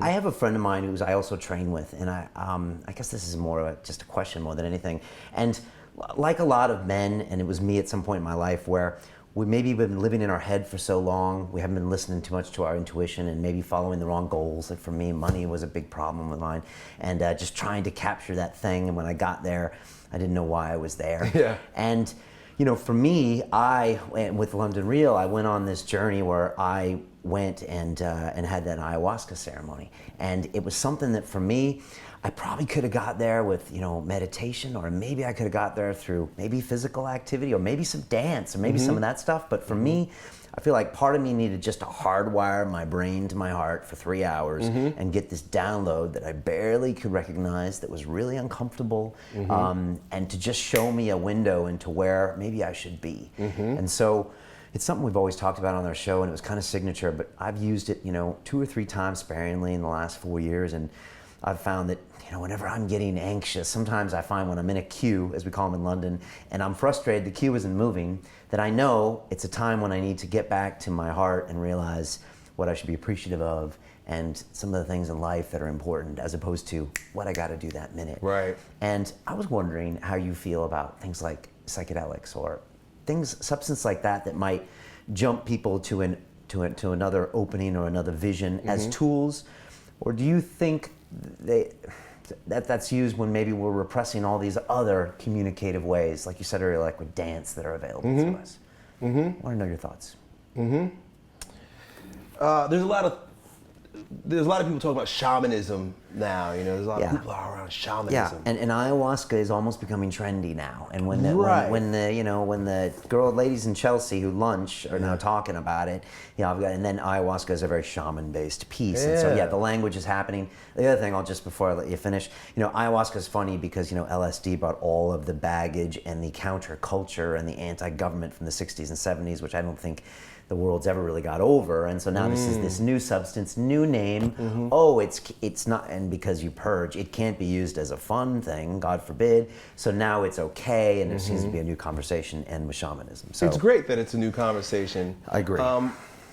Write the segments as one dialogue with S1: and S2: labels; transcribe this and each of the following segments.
S1: I have a friend of mine who's I also train with, and I guess this is more of just a question more than anything. And like a lot of men, and it was me at some point in my life, where we maybe been living in our head for so long, we haven't been listening too much to our intuition and maybe following the wrong goals. Like for me, money was a big problem with mine, and just trying to capture that thing. And when I got there, I didn't know why I was there.
S2: Yeah.
S1: And for me, with London Real, I went on this journey where I went and had that ayahuasca ceremony, and it was something that for me, I probably could have got there with meditation, or maybe I could have got there through maybe physical activity, or maybe some dance, or maybe some of that stuff. But for me, I feel like part of me needed just to hardwire my brain to my heart for 3 hours and get this download that I barely could recognize, that was really uncomfortable, and to just show me a window into where maybe I should be. And so it's something we've always talked about on our show, and it was kind of signature, but I've used it 2 or 3 times sparingly in the last 4 years, and I've found that whenever I'm getting anxious, sometimes I find when I'm in a queue, as we call them in London, and I'm frustrated, the queue isn't moving, that I know it's a time when I need to get back to my heart and realize what I should be appreciative of and some of the things in life that are important, as opposed to what I got to do that minute.
S2: Right.
S1: And I was wondering how you feel about things like psychedelics or substance like that might jump people to another opening or another vision as tools, or do you think that's used when maybe we're repressing all these other communicative ways, like you said earlier, like with dance, that are available to us? I want to know your thoughts.
S2: There's a lot of people talking about shamanism now. There's a lot of people are around shamanism.
S1: Yeah, and ayahuasca is almost becoming trendy now. And when the ladies in Chelsea who lunch are now talking about it, and then ayahuasca is a very shaman-based piece. And so the language is happening. The other thing, before I let you finish, ayahuasca is funny because LSD brought all of the baggage and the counterculture and the anti-government from the 60s and 70s, which I don't think the world's ever really got over, and so now this is this new substance, new name. Oh, it's not, and because you purge, it can't be used as a fun thing, God forbid. So now it's okay, and there seems to be a new conversation, and with shamanism. So
S2: it's great that it's a new conversation.
S1: I agree.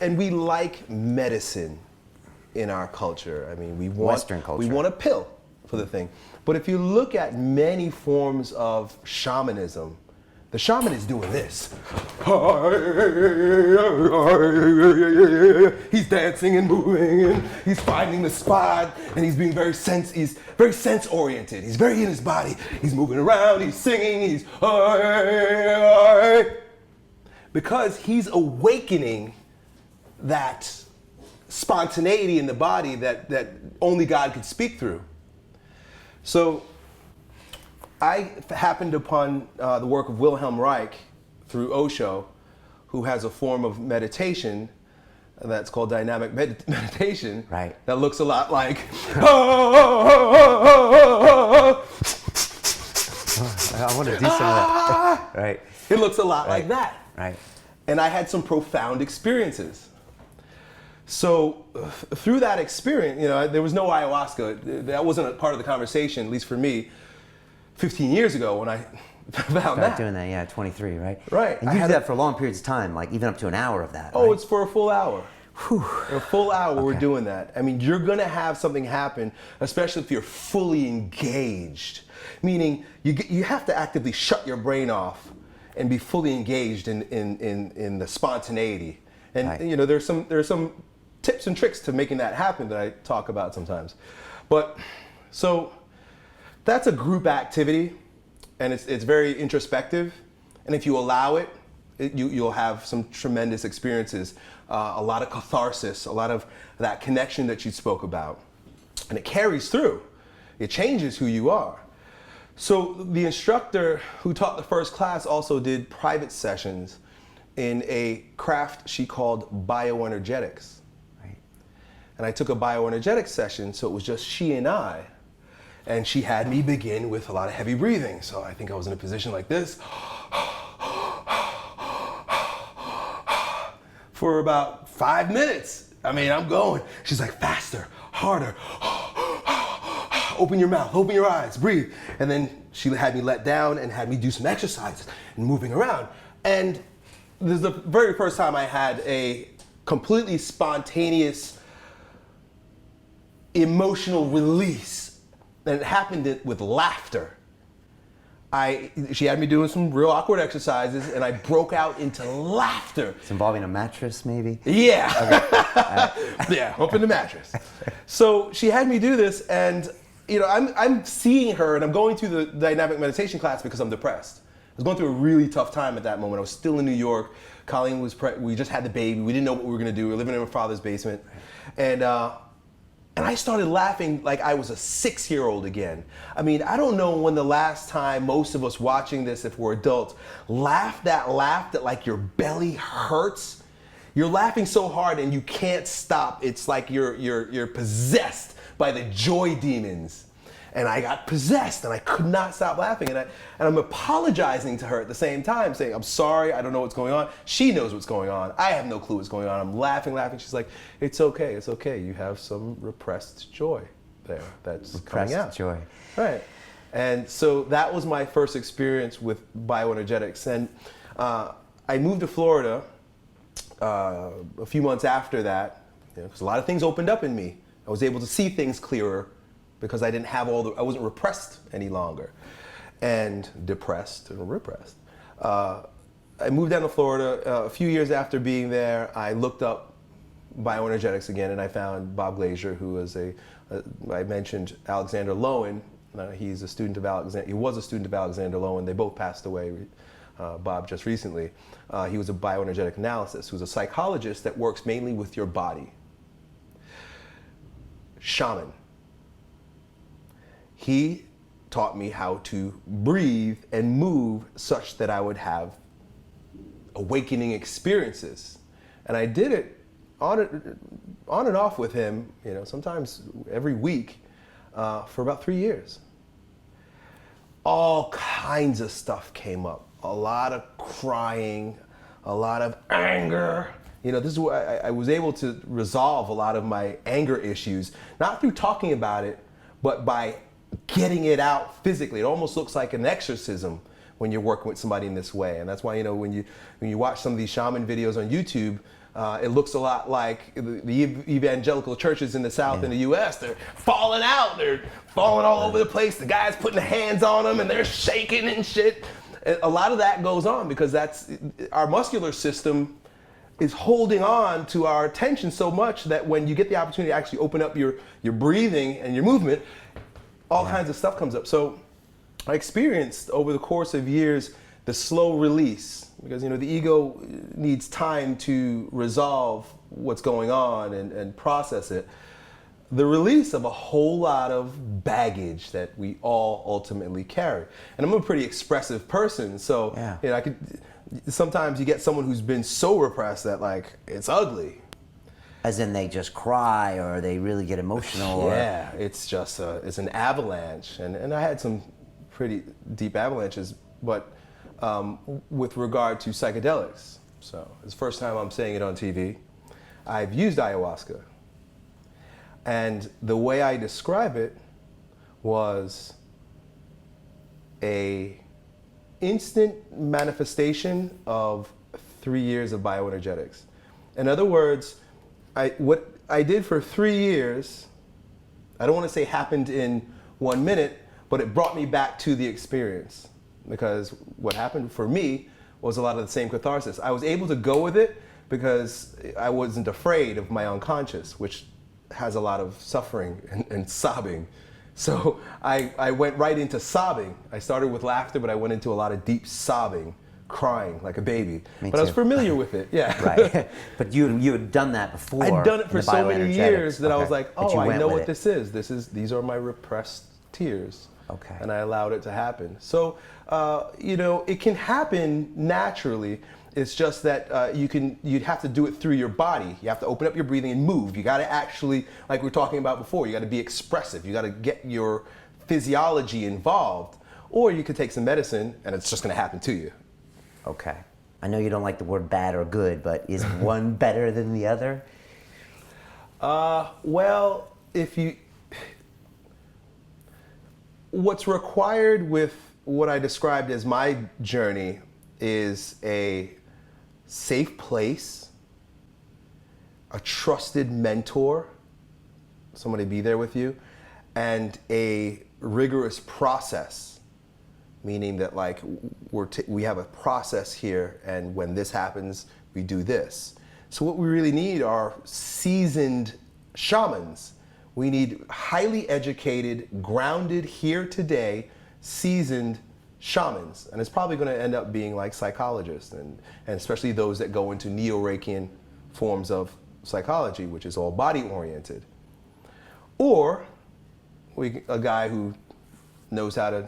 S2: And we like medicine in our culture. I mean, we want
S1: Western culture.
S2: We want a pill for the thing. But if you look at many forms of shamanism, the shaman is doing this. He's dancing and moving, and he's finding the spot, and he's being very sense oriented. He's very in his body. He's moving around, he's singing, because he's awakening that spontaneity in the body that only God could speak through. So I happened upon the work of Wilhelm Reich through Osho, who has a form of meditation that's called dynamic meditation.
S1: Right.
S2: That looks a lot like.
S1: I want to do some of that. Right.
S2: It looks a lot like that.
S1: Right.
S2: And I had some profound experiences. So through that experience, there was no ayahuasca. That wasn't a part of the conversation, at least for me. 15 years ago when I found that.
S1: Doing that, 23, right?
S2: Right.
S1: And you do that for long periods of time, like even up to an hour of that.
S2: Oh,
S1: right?
S2: It's for a full hour.
S1: Whew.
S2: A full hour we're doing that. I mean, you're gonna have something happen, especially if you're fully engaged. Meaning, you have to actively shut your brain off and be fully engaged in the spontaneity. And
S1: right.
S2: There's some tips and tricks to making that happen that I talk about sometimes. But so that's a group activity, and it's very introspective. And if you allow it, you'll have some tremendous experiences, a lot of catharsis, a lot of that connection that you spoke about. And it carries through. It changes who you are. So the instructor who taught the first class also did private sessions in a craft she called Bioenergetics.
S1: Right.
S2: And I took a bioenergetics session, so it was just she and I. And she had me begin with a lot of heavy breathing. So I think I was in a position like this for about 5 minutes. I mean, I'm going. She's like, faster, harder. Open your mouth, open your eyes, breathe. And then she had me let down and had me do some exercises and moving around. And this is the very first time I had a completely spontaneous emotional release, and it happened with laughter. She had me doing some real awkward exercises, and I broke out into laughter.
S1: It's involving a mattress, maybe?
S2: Yeah. Okay. Yeah, up in the mattress. So she had me do this, and I'm seeing her, and I'm going through the dynamic meditation class because I'm depressed. I was going through a really tough time at that moment. I was still in New York. Colleen was we just had the baby. We didn't know what we were going to do. We were living in my father's basement, and I started laughing like I was a 6-year-old again. I mean, I don't know when the last time most of us watching this, if we're adults, laugh that like your belly hurts. You're laughing so hard and you can't stop. It's like you're possessed by the joy demons. And I got possessed and I could not stop laughing. And I'm apologizing to her at the same time, saying, I'm sorry, I don't know what's going on. She knows what's going on. I have no clue what's going on. I'm laughing. She's like, it's okay. You have some repressed joy there that's coming out.
S1: Repressed joy.
S2: Right. And so that was my first experience with bioenergetics. And I moved to Florida a few months after that, because a lot of things opened up in me. I was able to see things clearer, because I didn't have I wasn't repressed any longer, and depressed and repressed. I moved down to Florida. A few years after being there, I looked up bioenergetics again, and I found Bob Glazier, who was I mentioned Alexander Lowen. He's a student of Alexander. He was a student of Alexander Lowen. They both passed away. Bob just recently. He was a bioenergetic analyst, who's a psychologist that works mainly with your body. Shaman. He taught me how to breathe and move such that I would have awakening experiences. And I did it on and off with him, sometimes every week for about 3 years. All kinds of stuff came up. A lot of crying, a lot of anger. This is where I was able to resolve a lot of my anger issues, not through talking about it, but by getting it out physically. It almost looks like an exorcism when you're working with somebody in this way. And that's why, when you watch some of these shaman videos on YouTube, it looks a lot like the evangelical churches in the South in the US. They're falling out, they're falling all over the place. The guy's putting the hands on them and they're shaking and shit. And a lot of that goes on because that's our muscular system is holding on to our attention so much that when you get the opportunity to actually open up your breathing and your movement, all kinds of stuff comes up. So I experienced over the course of years the slow release, because the ego needs time to resolve what's going on and process it. The release of a whole lot of baggage that we all ultimately carry. And I'm a pretty expressive person, so I could sometimes you get someone who's been so repressed that it's ugly.
S1: As in they just cry or they really get emotional?
S2: Yeah, it's just it's an avalanche, and I had some pretty deep avalanches, but with regard to psychedelics. So it's the first time I'm saying it on TV. I've used ayahuasca, and the way I describe it was a instant manifestation of 3 years of bioenergetics. In other words, what I did for 3 years, I don't want to say happened in 1 minute, but it brought me back to the experience. Because what happened for me was a lot of the same catharsis. I was able to go with it because I wasn't afraid of my unconscious, which has a lot of suffering and sobbing. So I went right into sobbing. I started with laughter, but I went into a lot of deep sobbing, crying like a baby. But I was familiar with it, yeah.
S1: Right. But you had done that before.
S2: I'd done it for so many years that I was like, oh, I know what this is. These are my repressed tears.
S1: Okay.
S2: And I allowed it to happen. So, it can happen naturally. It's just that you'd have to do it through your body. You have to open up your breathing and move. You got to actually, like we were talking about before, you got to be expressive. You got to get your physiology involved. Or you could take some medicine and it's just going to happen to you.
S1: Okay. I know you don't like the word bad or good, but is one better than the other?
S2: Well, what's required with what I described as my journey is a safe place, a trusted mentor, somebody be there with you, and a rigorous process, meaning that like we have a process here, and when this happens, we do this. So what we really need are seasoned shamans. We need highly educated, grounded here today, seasoned shamans. And it's probably going to end up being like psychologists, and especially those that go into neo-Reichian forms of psychology, which is all body oriented. Or a guy who knows how to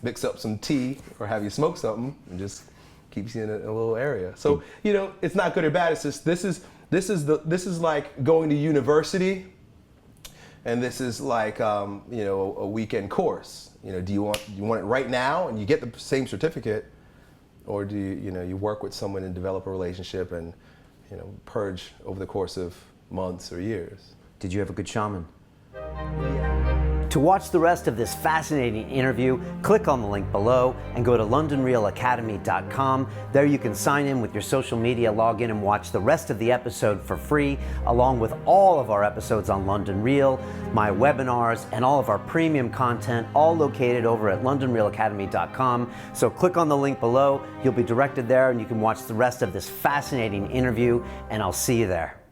S2: mix up some tea or have you smoke something and just keeps you in a little area. So, you know, it's not good or bad. It's just this is like going to university, and this is like you know, a weekend course. You know, do you want it right now and you get the same certificate, or do you work with someone and develop a relationship and, you know, purge over the course of months or years?
S1: Did you have a good shaman? To watch the rest of this fascinating interview, click on the link below and go to londonrealacademy.com. There you can sign in with your social media, log in and watch the rest of the episode for free, along with all of our episodes on London Real, my webinars, and all of our premium content, all located over at londonrealacademy.com. So click on the link below, you'll be directed there, and you can watch the rest of this fascinating interview, and I'll see you there.